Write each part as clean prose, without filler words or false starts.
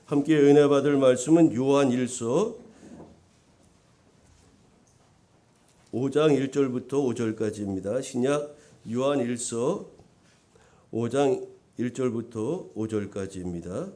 함께 은혜 받을 말씀은 요한일서 5장 1절부터 5절까지입니다. 신약 요한일서 5장 1절부터 5절까지입니다.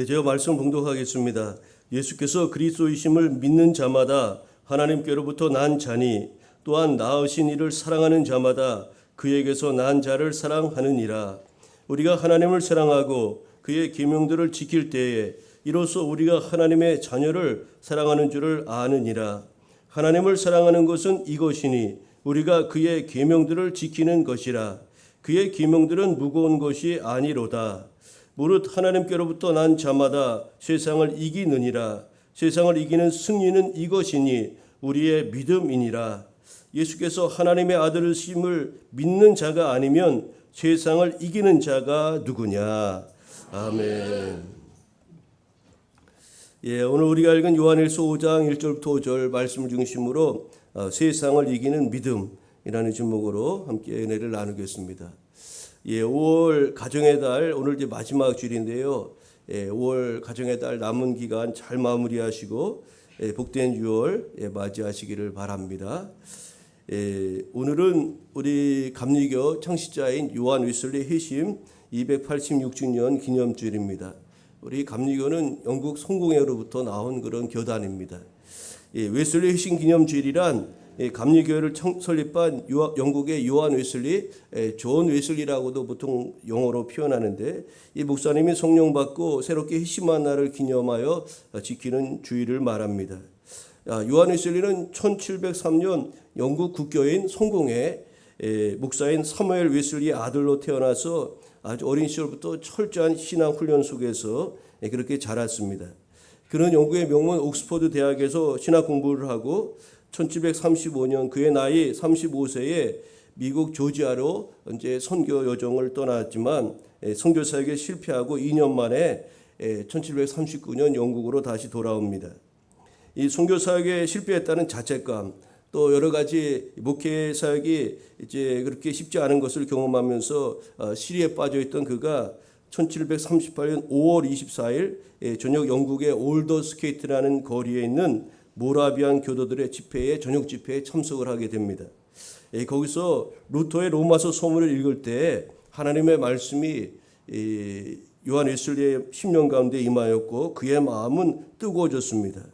제가 말씀 봉독하겠습니다. 예수께서 그리스도이심을 믿는 자마다 하나님께로부터 난 자니 또한 낳으신 이를 사랑하는 자마다 그에게서 난 자를 사랑하느니라. 우리가 하나님을 사랑하고 그의 계명들을 지킬 때에 이로써 우리가 하나님의 자녀를 사랑하는 줄을 아느니라. 하나님을 사랑하는 것은 이것이니 우리가 그의 계명들을 지키는 것이라. 그의 계명들은 무거운 것이 아니로다. 무릇 하나님께로부터 난 자마다 세상을 이기느니라. 세상을 이기는 승리는 이것이니 우리의 믿음이니라. 예수께서 하나님의 아들이심을 믿는 자가 아니면 세상을 이기는 자가 누구냐. 아멘. 오늘 우리가 읽은 요한일서 5장 1절부터 5절 말씀을 중심으로 세상을 이기는 믿음이라는 제목으로 함께 은혜를 나누겠습니다. 5월 가정의 달 오늘 이제 마지막 주일인데요. 5월 가정의 달 남은 기간 잘 마무리하시고 복된 6월 맞이하시기를 바랍니다. 오늘은 우리 감리교 창시자인 요한 웨슬리 회심 286주년 기념주일입니다. 우리 감리교는 영국 성공회로부터 나온 그런 교단입니다. 웨슬리 회심 기념주일이란 감리교회를 설립한 영국의 요한 웨슬리, 존 웨슬리라고도 보통 영어로 표현하는데, 이 목사님이 성령 받고 새롭게 회심한 날을 기념하여 지키는 주일을 말합니다. 요한 웨슬리는 1703년 영국 국교인 성공회 목사인 사무엘 웨슬리의 아들로 태어나서 아주 어린 시절부터 철저한 신앙 훈련 속에서 그렇게 자랐습니다. 그는 영국의 명문 옥스퍼드 대학에서 신학 공부를 하고 1735년 그의 나이 35세에 미국 조지아로 이제 선교 여정을 떠났지만 선교 사역에 실패하고 2년 만에 1739년 영국으로 다시 돌아옵니다. 이 선교 사역에 실패했다는 자책감, 또 여러 가지 목회 사역이 이제 그렇게 쉽지 않은 것을 경험하면서 시리에 빠져 있던 그가 1738년 5월 24일 저녁 영국의 올더스케이트라는 거리에 있는 모라비안 교도들의 집회에 저녁 집회에 참석을 하게 됩니다. 거기서 루터의 로마서 서문을 읽을 때 하나님의 말씀이 요한 웨슬리의 심령 가운데 임하였고 그의 마음은 뜨거워졌습니다.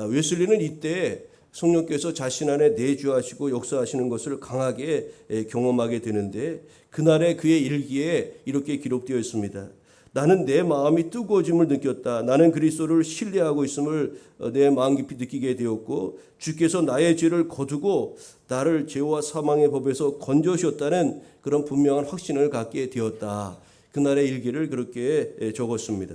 웨슬리는 이때 성령께서 자신 안에 내주하시고 역사하시는 것을 강하게 경험하게 되는데 그날의 그의 일기에 이렇게 기록되어 있습니다. 나는 내 마음이 뜨거워짐을 느꼈다. 나는 그리스도를 신뢰하고 있음을 내 마음 깊이 느끼게 되었고 주께서 나의 죄를 거두고 나를 죄와 사망의 법에서 건져주셨다는 그런 분명한 확신을 갖게 되었다. 그날의 일기를 그렇게 적었습니다.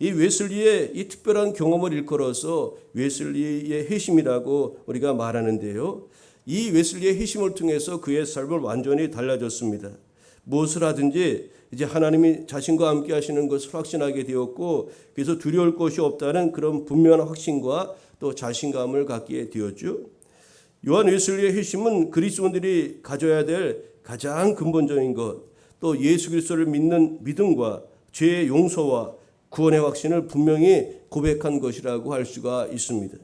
이 웨슬리의 이 특별한 경험을 일컬어서 웨슬리의 회심이라고 우리가 말하는데요. 이 웨슬리의 회심을 통해서 그의 삶을 완전히 달라졌습니다. 무엇을 하든지 이제 하나님이 자신과 함께 하시는 것을 확신하게 되었고 그래서 두려울 것이 없다는 그런 분명한 확신과 또 자신감을 갖게 되었죠. 요한 웨슬리의 회심은 그리스도인들이 가져야 될 가장 근본적인 것, 또 예수 그리스도를 믿는 믿음과 죄의 용서와 구원의 확신을 분명히 고백한 것이라고 할 수가 있습니다.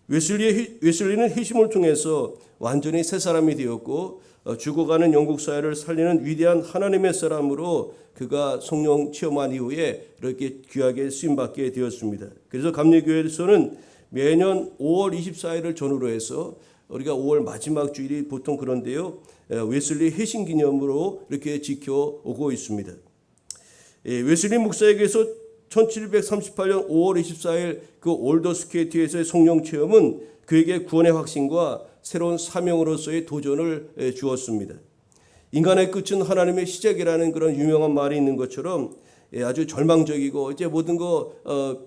웨슬리는 회심을 통해서 완전히 새 사람이 되었고 죽어가는 영국 사회를 살리는 위대한 하나님의 사람으로 그가 성령 체험한 이후에 이렇게 귀하게 쓰임받게 되었습니다. 그래서 감리교회에서는 매년 5월 24일을 전후로 해서 우리가 5월 마지막 주일이 보통 그런데요. 웨슬리 회심 기념으로 이렇게 지켜오고 있습니다. 웨슬리 목사에게서 1738년 5월 24일 그 올더스케이트에서의 성령 체험은 그에게 구원의 확신과 새로운 사명으로서의 도전을 주었습니다. 인간의 끝은 하나님의 시작이라는 그런 유명한 말이 있는 것처럼 아주 절망적이고 이제 모든 거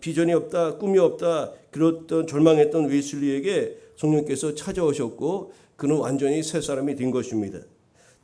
비전이 없다, 꿈이 없다 그랬던 절망했던 웨슬리에게 성령께서 찾아오셨고 그는 완전히 새 사람이 된 것입니다.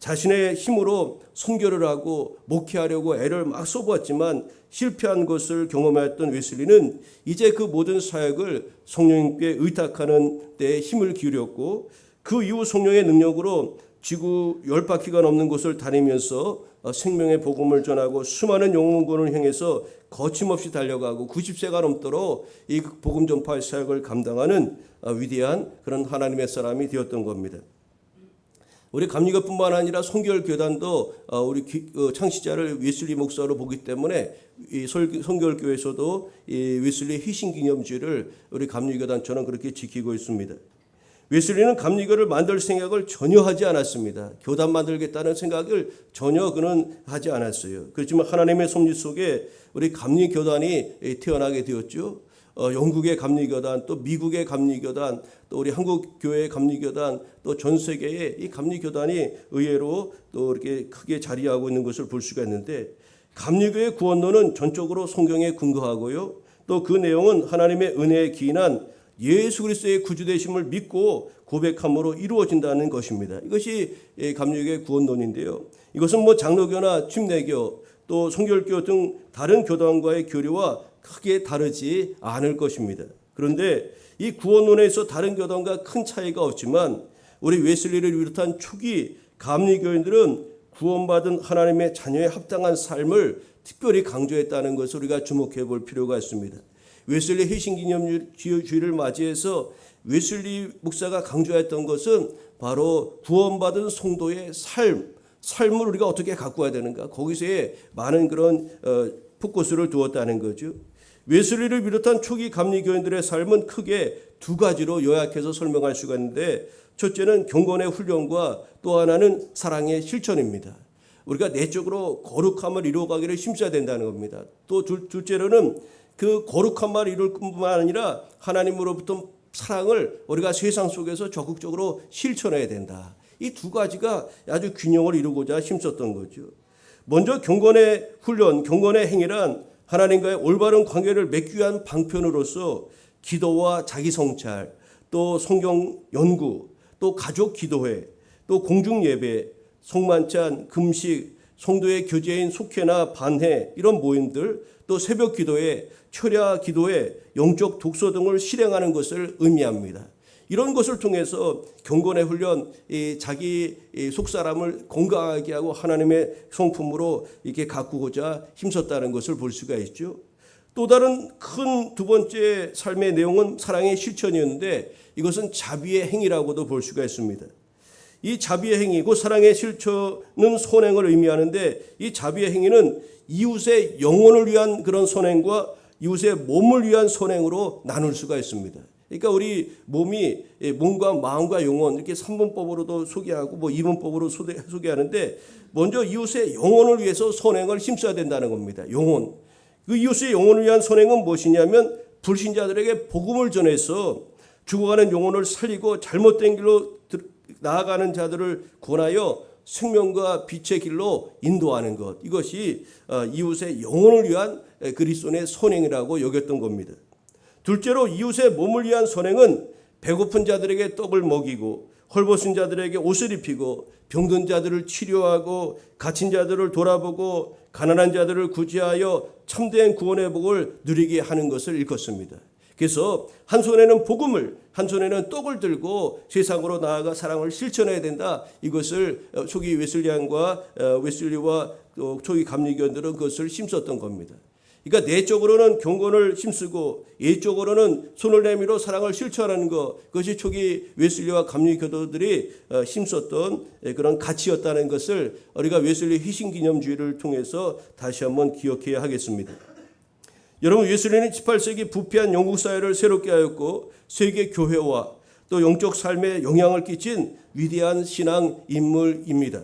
자신의 힘으로 선교를 하고 목회하려고 애를 막 써보았지만 실패한 것을 경험했던 웨슬리는 이제 그 모든 사역을 성령님께 의탁하는 데에 힘을 기울였고 그 이후 성령의 능력으로 지구 10바퀴가 넘는 곳을 다니면서 생명의 복음을 전하고 수많은 영혼군을 향해서 거침없이 달려가고 90세가 넘도록 이 복음 전파 사역을 감당하는 위대한 그런 하나님의 사람이 되었던 겁니다. 우리 감리교뿐만 아니라 성결교단도 우리 창시자를 웨슬리 목사로 보기 때문에 이 성결교에서도 이 웨슬리 희신기념주를 우리 감리교단처럼 그렇게 지키고 있습니다. 웨슬리는 감리교를 만들 생각을 전혀 하지 않았습니다. 교단 만들겠다는 생각을 전혀 그는 하지 않았어요. 그렇지만 하나님의 섭리 속에 우리 감리교단이 태어나게 되었죠. 영국의 감리교단, 또 미국의 감리교단, 또 우리 한국 교회의 감리교단, 또 전 세계의 이 감리교단이 의외로 또 이렇게 크게 자리하고 있는 것을 볼 수가 있는데 감리교의 구원론은 전적으로 성경에 근거하고요. 또 그 내용은 하나님의 은혜에 기인한 예수 그리스도의 구주되심을 믿고 고백함으로 이루어진다는 것입니다. 이것이 감리교의 구원론인데요. 이것은 뭐 장로교나 침례교 또 성결교 등 다른 교단과의 교리와 크게 다르지 않을 것입니다. 그런데 이 구원론에서 다른 교단과 큰 차이가 없지만 우리 웨슬리를 비롯한 초기 감리교인들은 구원받은 하나님의 자녀에 합당한 삶을 특별히 강조했다는 것을 우리가 주목해 볼 필요가 있습니다. 웨슬리 희신기념주의를 맞이해서 웨슬리 목사가 강조했던 것은 바로 구원받은 성도의 삶을 우리가 어떻게 가꾸어야 되는가, 거기서의 많은 그런 포커스를 두었다는 거죠. 웨슬리를 비롯한 초기 감리교인들의 삶은 크게 두 가지로 요약해서 설명할 수가 있는데 첫째는 경건의 훈련과 또 하나는 사랑의 실천입니다. 우리가 내적으로 거룩함을 이루어가기를 힘써야 된다는 겁니다. 또 둘째로는 그 거룩함을 이룰 뿐만 아니라 하나님으로부터 사랑을 우리가 세상 속에서 적극적으로 실천해야 된다. 이 두 가지가 아주 균형을 이루고자 힘썼던 거죠. 먼저 경건의 훈련, 경건의 행위란 하나님과의 올바른 관계를 맺기 위한 방편으로서 기도와 자기 성찰, 또 성경 연구, 또 가족 기도회, 또 공중 예배, 성만찬, 금식, 성도의 교제인 속회나 반회 이런 모임들, 또 새벽 기도회, 철야 기도회, 영적 독서 등을 실행하는 것을 의미합니다. 이런 것을 통해서 경건의 훈련, 자기 속사람을 건강하게 하고 하나님의 성품으로 이렇게 가꾸고자 힘썼다는 것을 볼 수가 있죠. 또 다른 큰 두 번째 삶의 내용은 사랑의 실천이었는데 이것은 자비의 행위라고도 볼 수가 있습니다. 이 자비의 행위고 사랑의 실천은 선행을 의미하는데 이 자비의 행위는 이웃의 영혼을 위한 그런 선행과 이웃의 몸을 위한 선행으로 나눌 수가 있습니다. 그러니까 우리 몸과 마음과 영혼 이렇게 3분법으로도 소개하고 뭐 2분법으로 소개하는데 먼저 이웃의 영혼을 위해서 선행을 힘써야 된다는 겁니다. 영혼. 그 이웃의 영혼을 위한 선행은 무엇이냐면 불신자들에게 복음을 전해서 죽어가는 영혼을 살리고 잘못된 길로 나아가는 자들을 권하여 생명과 빛의 길로 인도하는 것. 이것이 이웃의 영혼을 위한 그리스도의 선행이라고 여겼던 겁니다. 둘째로 이웃의 몸을 위한 선행은 배고픈 자들에게 떡을 먹이고 헐벗은 자들에게 옷을 입히고 병든 자들을 치료하고 갇힌 자들을 돌아보고 가난한 자들을 구제하여 참된 구원의 복을 누리게 하는 것을 일컫습니다. 그래서 한 손에는 복음을, 한 손에는 떡을 들고 세상으로 나아가 사랑을 실천해야 된다. 이것을 초기 웨슬리와 초기 감리교인들은 그것을 힘썼던 겁니다. 그러니까 내적으로는 경건을 힘쓰고 예적으로는 손을 내밀어 사랑을 실천하는 것, 그것이 초기 웨슬리와 감리교도들이 힘썼던 그런 가치였다는 것을 우리가 웨슬리 희신기념주의를 통해서 다시 한번 기억해야 하겠습니다. 여러분, 웨슬리는 18세기 부패한 영국 사회를 새롭게 하였고 세계 교회와 또 영적 삶에 영향을 끼친 위대한 신앙 인물입니다.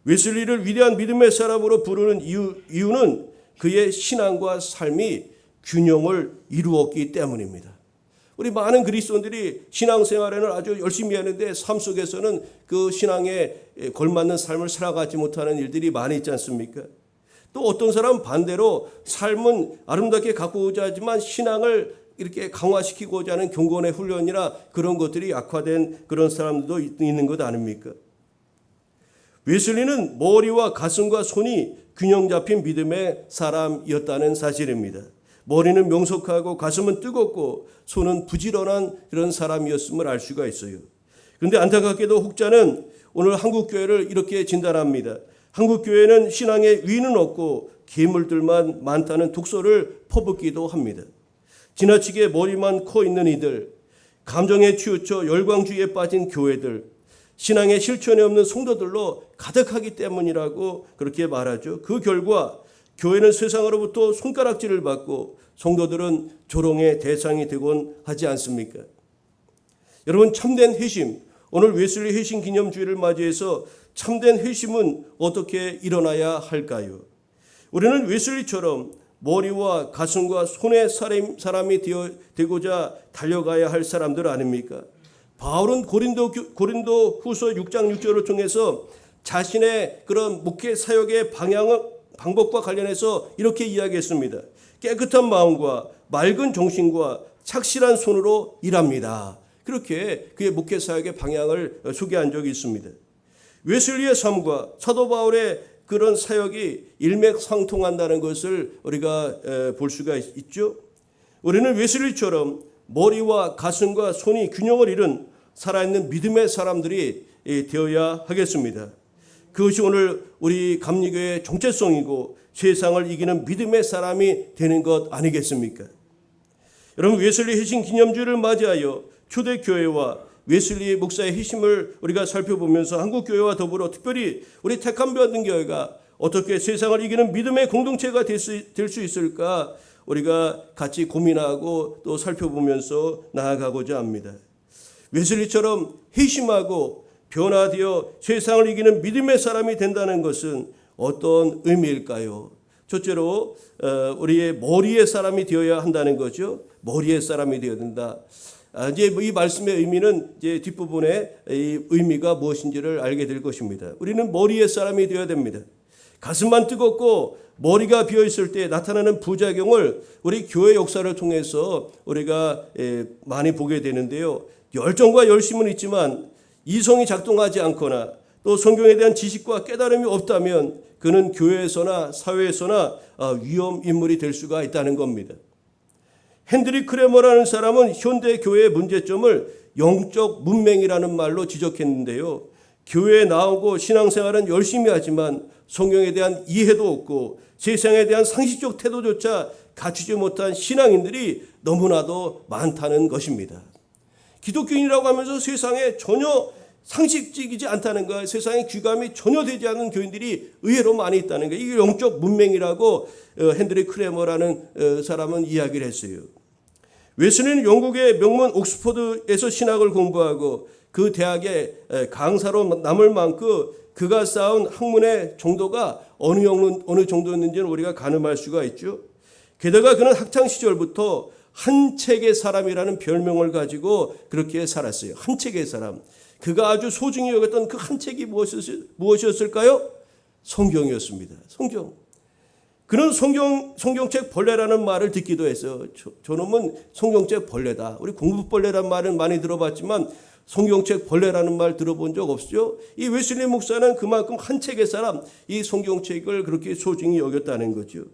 웨슬리를 위대한 믿음의 사람으로 부르는 이유는 그의 신앙과 삶이 균형을 이루었기 때문입니다. 우리 많은 그리스도인들이 신앙생활에는 아주 열심히 하는데 삶 속에서는 그 신앙에 걸맞는 삶을 살아가지 못하는 일들이 많이 있지 않습니까? 또 어떤 사람은 반대로 삶은 아름답게 가꾸고자 하지만 신앙을 이렇게 강화시키고자 하는 경건의 훈련이나 그런 것들이 약화된 그런 사람들도 있는 것 아닙니까? 웨슬리는 머리와 가슴과 손이 균형 잡힌 믿음의 사람이었다는 사실입니다. 머리는 명석하고 가슴은 뜨겁고 손은 부지런한 그런 사람이었음을 알 수가 있어요. 그런데 안타깝게도 혹자는 오늘 한국교회를 이렇게 진단합니다. 한국교회는 신앙에 위는 없고 괴물들만 많다는 독소를 퍼붓기도 합니다. 지나치게 머리만 커 있는 이들, 감정에 치우쳐 열광주의에 빠진 교회들, 신앙의 실천이 없는 성도들로 가득하기 때문이라고 그렇게 말하죠. 그 결과 교회는 세상으로부터 손가락질을 받고 성도들은 조롱의 대상이 되곤 하지 않습니까? 여러분, 참된 회심, 오늘 웨슬리 회심 기념주일을 맞이해서 참된 회심은 어떻게 일어나야 할까요? 우리는 웨슬리처럼 머리와 가슴과 손의 사람이 되고자 달려가야 할 사람들 아닙니까? 바울은 고린도 후서 6장 6절을 통해서 자신의 그런 목회 사역의 방법과 관련해서 이렇게 이야기했습니다. 깨끗한 마음과 맑은 정신과 착실한 손으로 일합니다. 그렇게 그의 목회 사역의 방향을 소개한 적이 있습니다. 웨슬리의 삶과 사도 바울의 그런 사역이 일맥상통한다는 것을 우리가 볼 수가 있죠. 우리는 웨슬리처럼 머리와 가슴과 손이 균형을 이룬 살아있는 믿음의 사람들이 되어야 하겠습니다. 그것이 오늘 우리 감리교의 정체성이고 세상을 이기는 믿음의 사람이 되는 것 아니겠습니까? 여러분, 웨슬리 회심 기념주일을 맞이하여 초대교회와 웨슬리 목사의 회심을 우리가 살펴보면서 한국교회와 더불어 특별히 우리 택함 받은 교회가 어떻게 세상을 이기는 믿음의 공동체가 될 수 있을까 우리가 같이 고민하고 또 살펴보면서 나아가고자 합니다. 웨슬리처럼 회심하고 변화되어 세상을 이기는 믿음의 사람이 된다는 것은 어떤 의미일까요? 첫째로 우리의 머리의 사람이 되어야 한다는 거죠. 머리의 사람이 되어야 된다. 이제 이 말씀의 의미는 이제 뒷부분에 이 의미가 무엇인지를 알게 될 것입니다. 우리는 머리의 사람이 되어야 됩니다. 가슴만 뜨겁고 머리가 비어 있을 때 나타나는 부작용을 우리 교회 역사를 통해서 우리가 많이 보게 되는데요. 열정과 열심은 있지만 이성이 작동하지 않거나 또 성경에 대한 지식과 깨달음이 없다면 그는 교회에서나 사회에서나 위험 인물이 될 수가 있다는 겁니다. 헨드리 크레머라는 사람은 현대 교회의 문제점을 영적 문맹이라는 말로 지적했는데요. 교회에 나오고 신앙생활은 열심히 하지만 성경에 대한 이해도 없고 세상에 대한 상식적 태도조차 갖추지 못한 신앙인들이 너무나도 많다는 것입니다. 기독교인이라고 하면서 세상에 전혀 상식적이지 않다는 것, 세상에 귀감이 전혀 되지 않는 교인들이 의외로 많이 있다는 것, 이게 영적 문맹이라고 헨드리 크레머라는 사람은 이야기를 했어요. 웨슬리는 영국의 명문 옥스퍼드에서 신학을 공부하고 그 대학의 강사로 남을 만큼 그가 쌓은 학문의 정도가 어느 정도였는지는 우리가 가늠할 수가 있죠. 게다가 그는 학창 시절부터 한 책의 사람이라는 별명을 가지고 그렇게 살았어요. 한 책의 사람. 그가 아주 소중히 여겼던 그 한 책이 무엇이었을까요? 성경이었습니다. 성경. 그는 성경책 벌레라는 말을 듣기도 했어요. 저놈은 성경책 벌레다. 우리 공부벌레라는 말은 많이 들어봤지만 성경책 벌레라는 말 들어본 적 없죠? 이 웨슬리 목사는 그만큼 한 책의 사람, 이 성경책을 그렇게 소중히 여겼다는 거죠.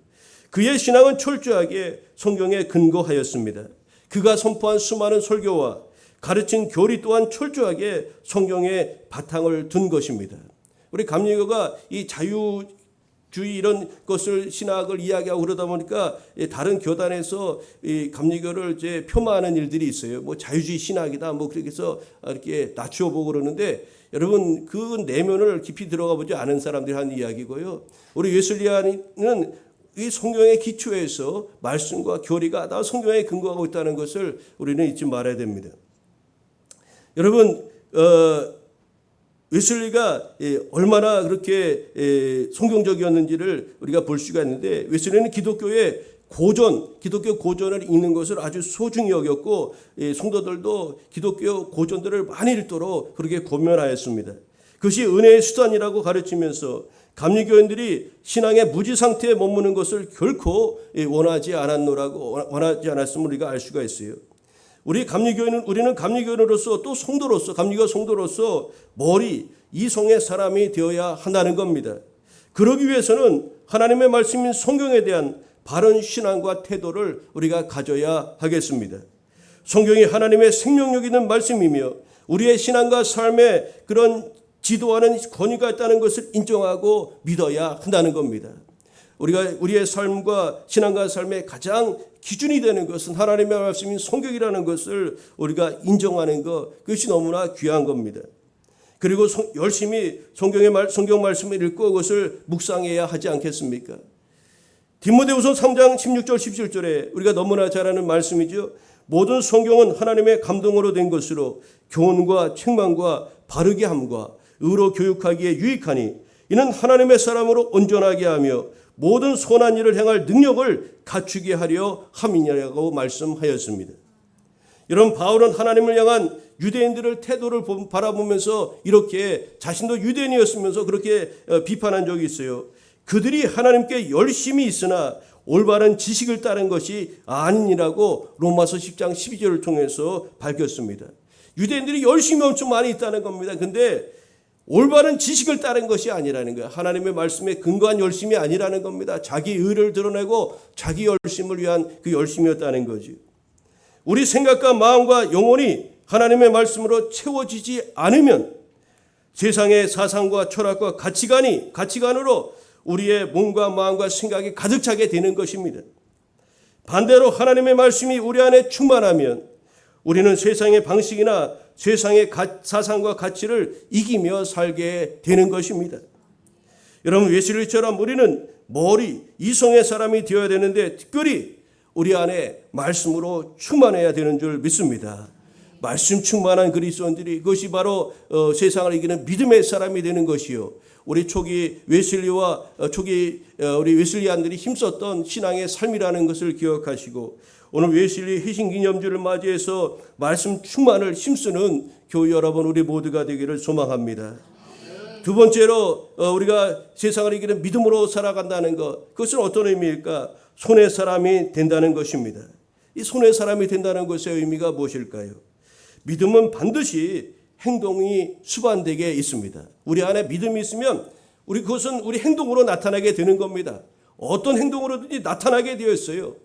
그의 신앙은 철저하게 성경에 근거하였습니다. 그가 선포한 수많은 설교와 가르친 교리 또한 철저하게 성경에 바탕을 둔 것입니다. 우리 감리교가 이 자유주의 이런 것을 신학을 이야기하고 그러다 보니까 다른 교단에서 이 감리교를 이제 폄하하는 일들이 있어요. 뭐 자유주의 신학이다, 뭐 그렇게 해서 이렇게 낮추어보고 그러는데 여러분 그 내면을 깊이 들어가 보지 않은 사람들이 하는 이야기고요. 우리 웨슬리안은 이 성경의 기초에서 말씀과 교리가 다 성경에 근거하고 있다는 것을 우리는 잊지 말아야 됩니다. 여러분 웨슬리가 얼마나 그렇게 성경적이었는지를 우리가 볼 수가 있는데 웨슬리는 기독교의 기독교 고전을 읽는 것을 아주 소중히 여겼고 성도들도 기독교 고전들을 많이 읽도록 그렇게 권면하였습니다. 그것이 은혜의 수단이라고 가르치면서 감리교인들이 신앙의 무지 상태에 머무는 것을 결코 원하지 않았음을 우리가 알 수가 있어요. 우리는 감리교인으로서 또 성도로서 감리교 성도로서 머리 이성의 사람이 되어야 한다는 겁니다. 그러기 위해서는 하나님의 말씀인 성경에 대한 바른 신앙과 태도를 우리가 가져야 하겠습니다. 성경이 하나님의 생명력 있는 말씀이며 우리의 신앙과 삶에 그런 지도하는 권위가 있다는 것을 인정하고 믿어야 한다는 겁니다. 우리의 삶과 신앙과 삶의 가장 기준이 되는 것은 하나님의 말씀인 성경이라는 것을 우리가 인정하는 것, 그것이 너무나 귀한 겁니다. 그리고 열심히 성경 말씀을 읽고 그것을 묵상해야 하지 않겠습니까? 디모데후서 3장 16절 17절에 우리가 너무나 잘 아는 말씀이죠. 모든 성경은 하나님의 감동으로 된 것으로 교훈과 책망과 바르게 함과 의로 교육하기에 유익하니 이는 하나님의 사람으로 온전하게 하며 모든 선한 일을 행할 능력을 갖추게 하려 함이냐고 말씀하였습니다. 여러분, 바울은 하나님을 향한 유대인들의 태도를 바라보면서 이렇게 자신도 유대인이었으면서 그렇게 비판한 적이 있어요. 그들이 하나님께 열심히 있으나 올바른 지식을 따른 것이 아니라고 로마서 10장 12절을 통해서 밝혔습니다. 유대인들이 열심히 엄청 많이 있다는 겁니다. 근데 올바른 지식을 따른 것이 아니라는 거예요. 하나님의 말씀에 근거한 열심이 아니라는 겁니다. 자기 의를 드러내고 자기 열심을 위한 그 열심이었다는 거죠. 우리 생각과 마음과 영혼이 하나님의 말씀으로 채워지지 않으면 세상의 사상과 철학과 가치관으로 우리의 몸과 마음과 생각이 가득 차게 되는 것입니다. 반대로 하나님의 말씀이 우리 안에 충만하면 우리는 세상의 방식이나 세상의 사상과 가치를 이기며 살게 되는 것입니다. 여러분, 웨슬리처럼 우리는 머리 이성의 사람이 되어야 되는데 특별히 우리 안에 말씀으로 충만해야 되는 줄 믿습니다. 말씀 충만한 그리스도인들이 그것이 바로 세상을 이기는 믿음의 사람이 되는 것이요. 우리 초기 우리 웨슬리안들이 힘썼던 신앙의 삶이라는 것을 기억하시고 오늘 웨슬리 회심 기념주를 맞이해서 말씀 충만을 힘쓰는 교회 여러분 우리 모두가 되기를 소망합니다. 두 번째로 우리가 세상을 이기는 믿음으로 살아간다는 것, 그것은 어떤 의미일까? 손의 사람이 된다는 것입니다. 이 손의 사람이 된다는 것의 의미가 무엇일까요? 믿음은 반드시 행동이 수반되게 있습니다. 우리 안에 믿음이 있으면 그것은 우리 행동으로 나타나게 되는 겁니다. 어떤 행동으로든지 나타나게 되어 있어요.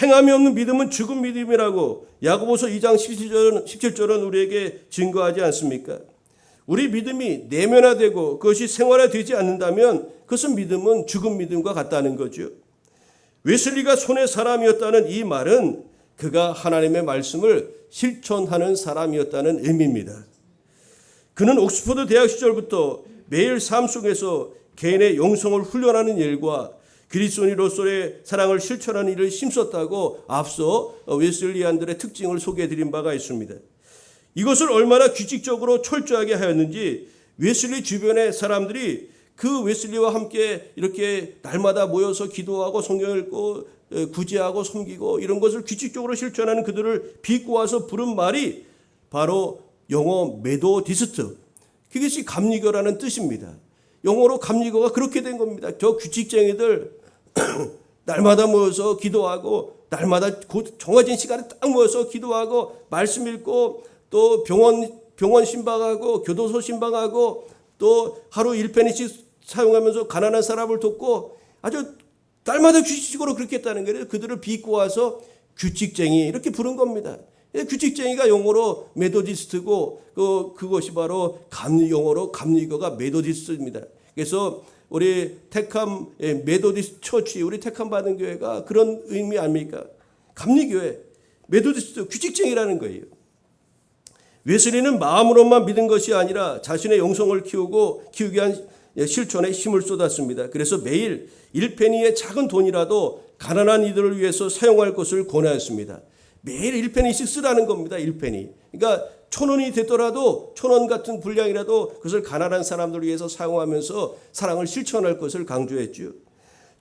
행함이 없는 믿음은 죽은 믿음이라고 야고보서 2장 17절은 우리에게 증거하지 않습니까? 우리 믿음이 내면화되고 그것이 생활화되지 않는다면 그것은 믿음은 죽은 믿음과 같다는 거죠. 웨슬리가 손의 사람이었다는 이 말은 그가 하나님의 말씀을 실천하는 사람이었다는 의미입니다. 그는 옥스퍼드 대학 시절부터 매일 삶 속에서 개인의 영성을 훈련하는 일과 그리스도인으로서의 사랑을 실천하는 일을 힘썼다고 앞서 웨슬리안들의 특징을 소개해드린 바가 있습니다. 이것을 얼마나 규칙적으로 철저하게 하였는지 웨슬리 주변의 사람들이 그 웨슬리와 함께 이렇게 날마다 모여서 기도하고 성경을 읽고 구제하고 섬기고 이런 것을 규칙적으로 실천하는 그들을 비꼬아서 부른 말이 바로 영어 메도디스트, 그것이 감리교라는 뜻입니다. 영어로 감리교가 그렇게 된 겁니다. 저 규칙쟁이들 날마다 모여서 기도하고 날마다 정해진 시간에 딱 모여서 기도하고 말씀 읽고 또 병원 신방하고 교도소 신방하고 또 하루 1페니씩 사용하면서 가난한 사람을 돕고 아주 날마다 규칙적으로 그렇게 했다는 거예요. 그들을 비꼬아서 규칙쟁이 이렇게 부른 겁니다. 규칙쟁이가 영어로 메도디스트고 그것이 바로 영어로 감리교가 메도디스트입니다. 그래서 우리 택함 메도디스트 처치, 우리 택함 받은 교회가 그런 의미 아닙니까? 감리교회 메도디스트 규칙쟁이라는 거예요. 웨슬리는 마음으로만 믿은 것이 아니라 자신의 영성을 키우기 위한 실천에 힘을 쏟았습니다. 그래서 매일 1페니의 작은 돈이라도 가난한 이들을 위해서 사용할 것을 권하였습니다. 매일 1페니씩 쓰라는 겁니다. 1페니. 그러니까 1,000원이 됐더라도 1,000원 같은 분량이라도 그것을 가난한 사람들을 위해서 사용하면서 사랑을 실천할 것을 강조했죠.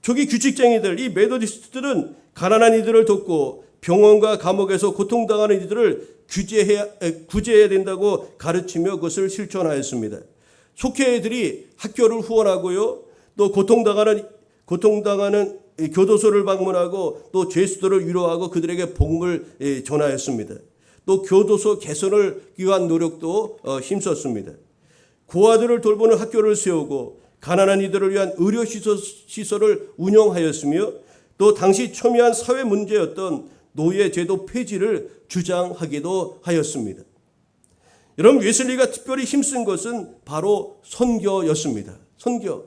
초기 규칙쟁이들, 이 메도디스트들은 가난한 이들을 돕고 병원과 감옥에서 고통당하는 이들을 구제해야 된다고 가르치며 그것을 실천하였습니다. 속회들이 학교를 후원하고요. 또 고통당하는 교도소를 방문하고 또 죄수들을 위로하고 그들에게 복음을 전하였습니다. 또 교도소 개선을 위한 노력도 힘썼습니다. 고아들을 돌보는 학교를 세우고 가난한 이들을 위한 의료시설을 운영하였으며 또 당시 첨예한 사회 문제였던 노예제도 폐지를 주장하기도 하였습니다. 여러분, 웨슬리가 특별히 힘쓴 것은 바로 선교였습니다. 선교.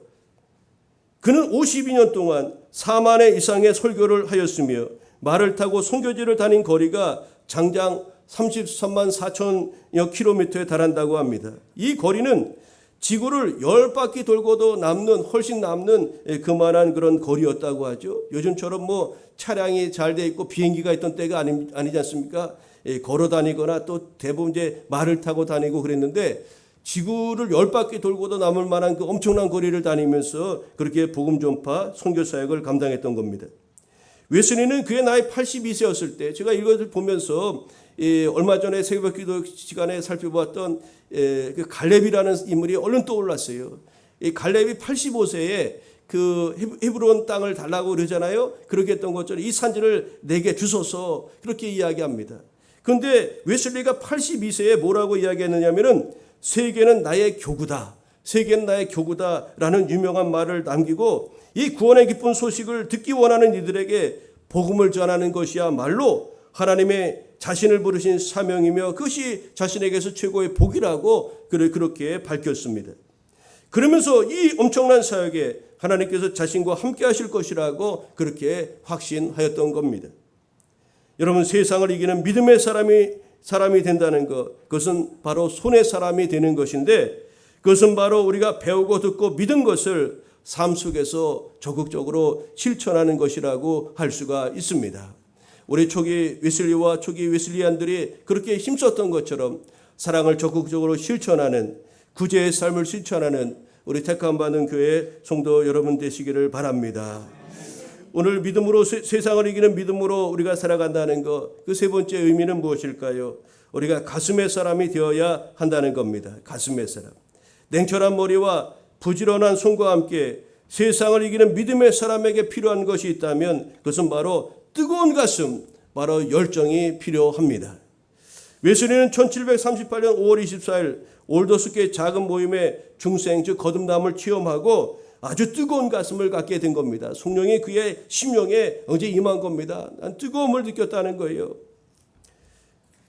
그는 52년 동안 4만 회 이상의 설교를 하였으며 말을 타고 선교지를 다닌 거리가 장장 33만 4천여 킬로미터에 달한다고 합니다. 이 거리는 지구를 10바퀴 돌고도 훨씬 남는 그만한 그런 거리였다고 하죠. 요즘처럼 뭐 차량이 잘 돼 있고 비행기가 있던 때가 아니지 않습니까? 걸어 다니거나 또 대부분 이제 말을 타고 다니고 그랬는데 지구를 10바퀴 돌고도 남을 만한 그 엄청난 거리를 다니면서 그렇게 복음 전파, 선교 사역을 감당했던 겁니다. 웨슬리는 그의 나이 82세였을 때 제가 이것을 보면서 얼마 전에 새벽 기도 시간에 살펴봤던 그 갈렙이라는 인물이 얼른 떠올랐어요. 이 갈렙이 85세에 그 헤브론 땅을 달라고 그러잖아요. 그렇게 했던 것처럼 이 산지를 내게 주소서 그렇게 이야기합니다. 그런데 웨슬리가 82세에 뭐라고 이야기했느냐면은 세계는 나의 교구다. 세계는 나의 교구다라는 유명한 말을 남기고 이 구원의 기쁜 소식을 듣기 원하는 이들에게 복음을 전하는 것이야말로 하나님의 자신을 부르신 사명이며 그것이 자신에게서 최고의 복이라고 그렇게 밝혔습니다. 그러면서 이 엄청난 사역에 하나님께서 자신과 함께 하실 것이라고 그렇게 확신하였던 겁니다. 여러분, 세상을 이기는 믿음의 사람이 된다는 것, 그것은 바로 손의 사람이 되는 것인데 그것은 바로 우리가 배우고 듣고 믿은 것을 삶 속에서 적극적으로 실천하는 것이라고 할 수가 있습니다. 우리 초기 웨슬리와 초기 웨슬리안들이 그렇게 힘썼던 것처럼 사랑을 적극적으로 실천하는 구제의 삶을 실천하는 우리 택함받은 교회 성도 여러분 되시기를 바랍니다. 오늘 믿음으로 세상을 이기는 믿음으로 우리가 살아간다는 것, 그 세 번째 의미는 무엇일까요? 우리가 가슴의 사람이 되어야 한다는 겁니다. 가슴의 사람. 냉철한 머리와 부지런한 손과 함께 세상을 이기는 믿음의 사람에게 필요한 것이 있다면 그것은 바로 뜨거운 가슴, 바로 열정이 필요합니다. 웨슬리는 1738년 5월 24일 올더스교의 작은 모임의 중생 즉 거듭남을 체험하고 아주 뜨거운 가슴을 갖게 된 겁니다. 성령이 그의 심령에 언제 임한 겁니다. 난 뜨거움을 느꼈다는 거예요.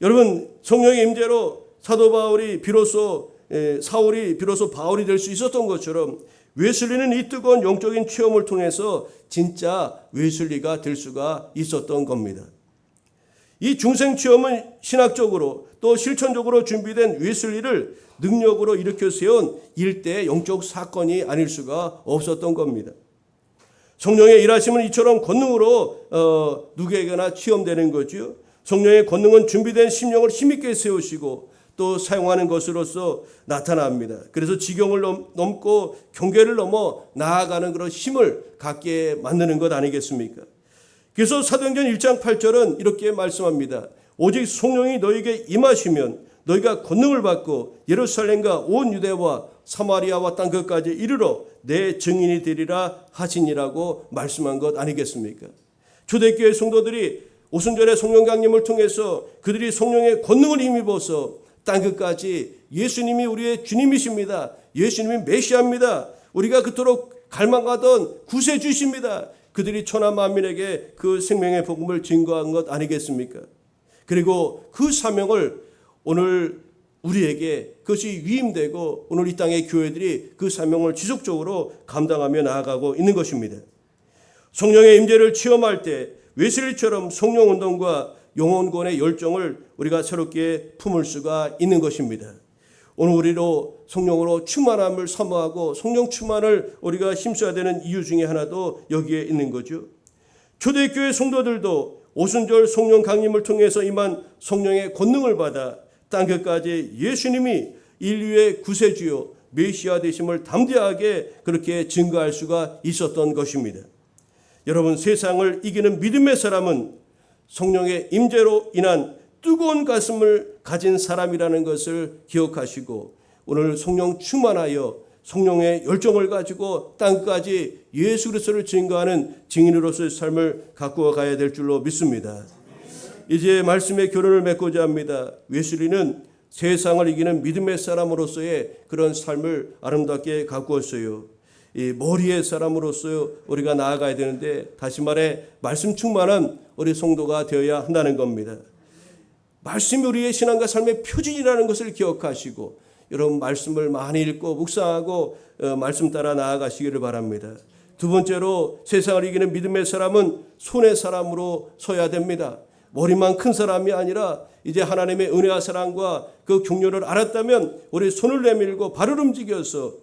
여러분, 성령의 임재로 사도 바울이 비로소 사울이 비로소 바울이 될 수 있었던 것처럼 웨슬리는 이 뜨거운 영적인 체험을 통해서 진짜 웨슬리가 될 수가 있었던 겁니다. 이 중생 체험은 신학적으로 또 실천적으로 준비된 웨슬리를 능력으로 일으켜 세운 일대의 영적 사건이 아닐 수가 없었던 겁니다. 성령의 일하심은 이처럼 권능으로 누구에게나 체험되는 거죠. 성령의 권능은 준비된 심령을 힘있게 세우시고 또 사용하는 것으로서 나타납니다. 그래서 지경을 넘고 경계를 넘어 나아가는 그런 힘을 갖게 만드는 것 아니겠습니까? 그래서 사도행전 1장 8절은 이렇게 말씀합니다. 오직 성령이 너에게 임하시면 너희가 권능을 받고 예루살렘과 온 유대와 사마리아와 땅 끝까지 이르러 내 증인이 되리라 하시니라고 말씀한 것 아니겠습니까? 초대교회 성도들이 오순절의 성령 강림을 통해서 그들이 성령의 권능을 힘입어서 땅 끝까지 예수님이 우리의 주님이십니다. 예수님이 메시아입니다. 우리가 그토록 갈망하던 구세주십니다. 그들이 천하 만민에게 그 생명의 복음을 증거한 것 아니겠습니까? 그리고 그 사명을 오늘 우리에게 그것이 위임되고 오늘 이 땅의 교회들이 그 사명을 지속적으로 감당하며 나아가고 있는 것입니다. 성령의 임재를 체험할 때 웨슬리처럼 성령운동과 영혼권의 열정을 우리가 새롭게 품을 수가 있는 것입니다. 오늘 우리로 성령으로 충만함을 사모하고 성령 충만을 우리가 힘써야 되는 이유 중에 하나도 여기에 있는 거죠. 초대교회 성도들도 오순절 성령 강림을 통해서 임한 성령의 권능을 받아 땅끝까지 예수님이 인류의 구세주요 메시아 되심을 담대하게 그렇게 증거할 수가 있었던 것입니다. 여러분, 세상을 이기는 믿음의 사람은 성령의 임재로 인한 뜨거운 가슴을 가진 사람이라는 것을 기억하시고 오늘 성령 충만하여 성령의 열정을 가지고 땅까지 예수 그리스도를 증거하는 증인으로서의 삶을 갖고 가야 될 줄로 믿습니다. 이제 말씀의 결론을 맺고자 합니다. 웨슬리는 세상을 이기는 믿음의 사람으로서의 그런 삶을 아름답게 가꾸었어요. 이 머리의 사람으로서 우리가 나아가야 되는데, 다시 말해 말씀 충만한 우리 성도가 되어야 한다는 겁니다. 말씀이 우리의 신앙과 삶의 표준이라는 것을 기억하시고 여러분 말씀을 많이 읽고 묵상하고 말씀 따라 나아가시기를 바랍니다. 두 번째로 세상을 이기는 믿음의 사람은 손의 사람으로 서야 됩니다. 머리만 큰 사람이 아니라 이제 하나님의 은혜와 사랑과 그 격려를 알았다면 우리 손을 내밀고 발을 움직여서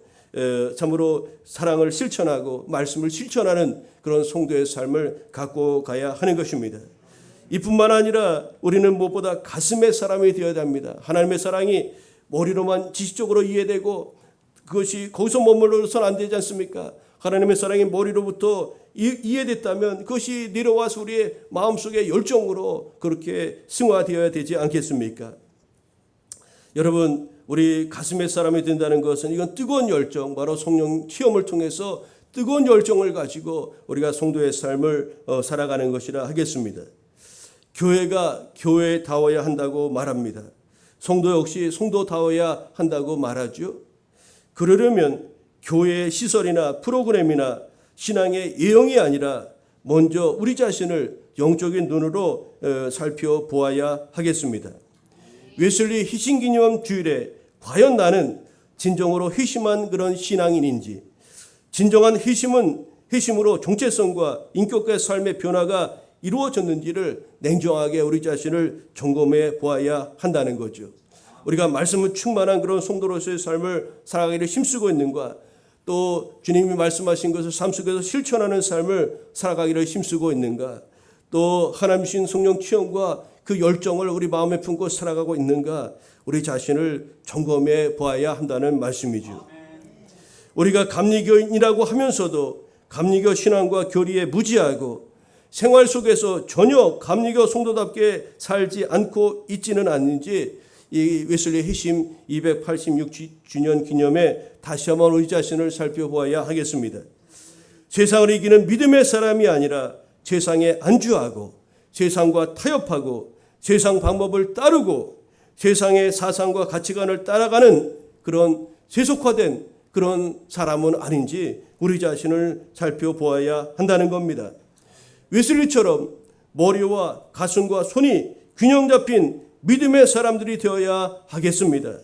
참으로 사랑을 실천하고 말씀을 실천하는 그런 성도의 삶을 갖고 가야 하는 것입니다. 이뿐만 아니라 우리는 무엇보다 가슴의 사람이 되어야 합니다. 하나님의 사랑이 머리로만 지식적으로 이해되고 그것이 거기서 머물러서는 안 되지 않습니까? 하나님의 사랑이 머리로부터 이해됐다면 그것이 내려와서 우리의 마음속의 열정으로 그렇게 승화되어야 되지 않겠습니까? 여러분, 우리 가슴의 사람이 된다는 것은 이건 뜨거운 열정, 바로 성령 체험을 통해서 뜨거운 열정을 가지고 우리가 성도의 삶을 살아가는 것이라 하겠습니다. 교회가 교회다워야 한다고 말합니다. 성도 역시 성도다워야 한다고 말하죠. 그러려면 교회의 시설이나 프로그램이나 신앙의 예형이 아니라 먼저 우리 자신을 영적인 눈으로 살펴보아야 하겠습니다. 웨슬리 희신기념 주일에 과연 나는 진정으로 회심한 그런 신앙인인지, 진정한 회심으로 정체성과 인격과의 삶의 변화가 이루어졌는지를 냉정하게 우리 자신을 점검해 보아야 한다는 거죠. 우리가 말씀은 충만한 그런 성도로서의 삶을 살아가기를 힘쓰고 있는가, 또 주님이 말씀하신 것을 삶 속에서 실천하는 삶을 살아가기를 힘쓰고 있는가, 또 하나님 신 성령 체험과 그 열정을 우리 마음에 품고 살아가고 있는가, 우리 자신을 점검해 보아야 한다는 말씀이죠. 우리가 감리교인이라고 하면서도 감리교 신앙과 교리에 무지하고 생활 속에서 전혀 감리교 성도답게 살지 않고 있지는 않는지 이 웨슬리 회심 286주년 기념에 다시 한번 우리 자신을 살펴보아야 하겠습니다. 세상을 이기는 믿음의 사람이 아니라 세상에 안주하고 세상과 타협하고 세상 방법을 따르고 세상의 사상과 가치관을 따라가는 그런 세속화된 그런 사람은 아닌지 우리 자신을 살펴보아야 한다는 겁니다. 웨슬리처럼 머리와 가슴과 손이 균형 잡힌 믿음의 사람들이 되어야 하겠습니다.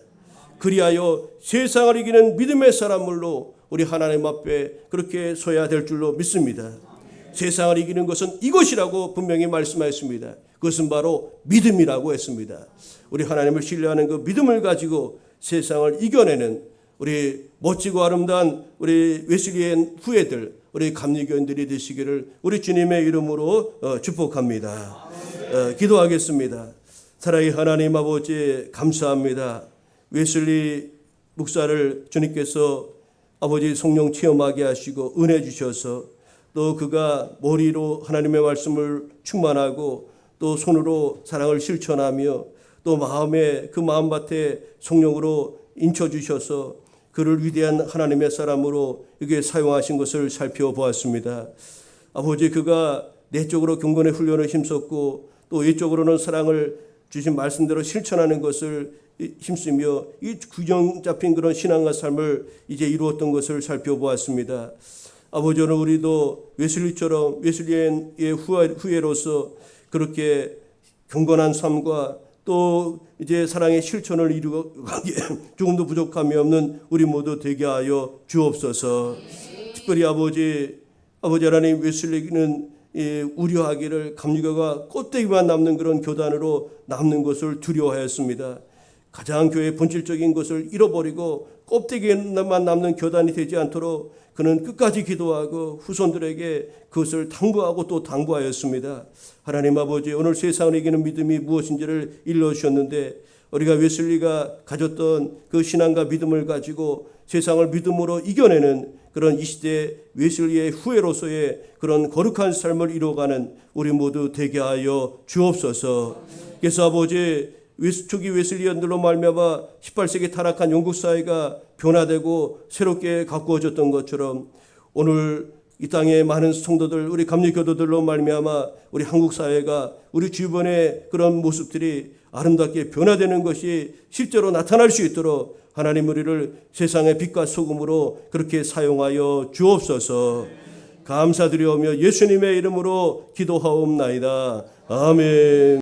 그리하여 세상을 이기는 믿음의 사람으로 우리 하나님 앞에 그렇게 서야 될 줄로 믿습니다. 세상을 이기는 것은 이것이라고 분명히 말씀하였습니다. 그것은 바로 믿음이라고 했습니다. 우리 하나님을 신뢰하는 그 믿음을 가지고 세상을 이겨내는 우리 멋지고 아름다운 우리 웨슬리의 후예들, 우리 감리교인들이 되시기를 우리 주님의 이름으로 축복합니다. 기도하겠습니다. 사랑의 하나님 아버지, 감사합니다. 웨슬리 목사를 주님께서 아버지 성령 체험하게 하시고 은혜 주셔서 또 그가 머리로 하나님의 말씀을 충만하고 또 손으로 사랑을 실천하며 또 마음에 그 마음밭에 성령으로 인쳐주셔서 그를 위대한 하나님의 사람으로 이게 사용하신 것을 살펴보았습니다. 아버지, 그가 내적으로 경건의 훈련을 힘썼고 또 외적으로는 사랑을 주신 말씀대로 실천하는 것을 힘쓰며 이 균형 잡힌 그런 신앙과 삶을 이제 이루었던 것을 살펴보았습니다. 아버지, 오늘 우리도 웨슬리처럼 웨슬리의 후예로서 그렇게 경건한 삶과 또 이제 사랑의 실천을 이루기에 조금도 부족함이 없는 우리 모두 되게 하여 주옵소서. 특별히 아버지 하나님, 웨슬리는 우려하기를 감리교가 껍데기만 남는 그런 교단으로 남는 것을 두려워하였습니다. 가장 교회의 본질적인 것을 잃어버리고 껍데기만 남는 교단이 되지 않도록 그는 끝까지 기도하고 후손들에게 그것을 당부하고 또 당부하였습니다. 하나님 아버지, 오늘 세상을 이기는 믿음이 무엇인지를 일러주셨는데 우리가 웨슬리가 가졌던 그 신앙과 믿음을 가지고 세상을 믿음으로 이겨내는 그런 이 시대 웨슬리의 후예로서의 그런 거룩한 삶을 이루어가는 우리 모두 되게 하여 주옵소서. 그래서 아버지, 초기 웨슬리언들로 말미암아 18세기 타락한 영국 사회가 변화되고 새롭게 가꾸어졌던 것처럼 오늘 이 땅의 많은 성도들, 우리 감리교도들로 말미암아 우리 한국 사회가 우리 주변의 그런 모습들이 아름답게 변화되는 것이 실제로 나타날 수 있도록 하나님 우리를 세상의 빛과 소금으로 그렇게 사용하여 주옵소서. 감사드리오며 예수님의 이름으로 기도하옵나이다. 아멘.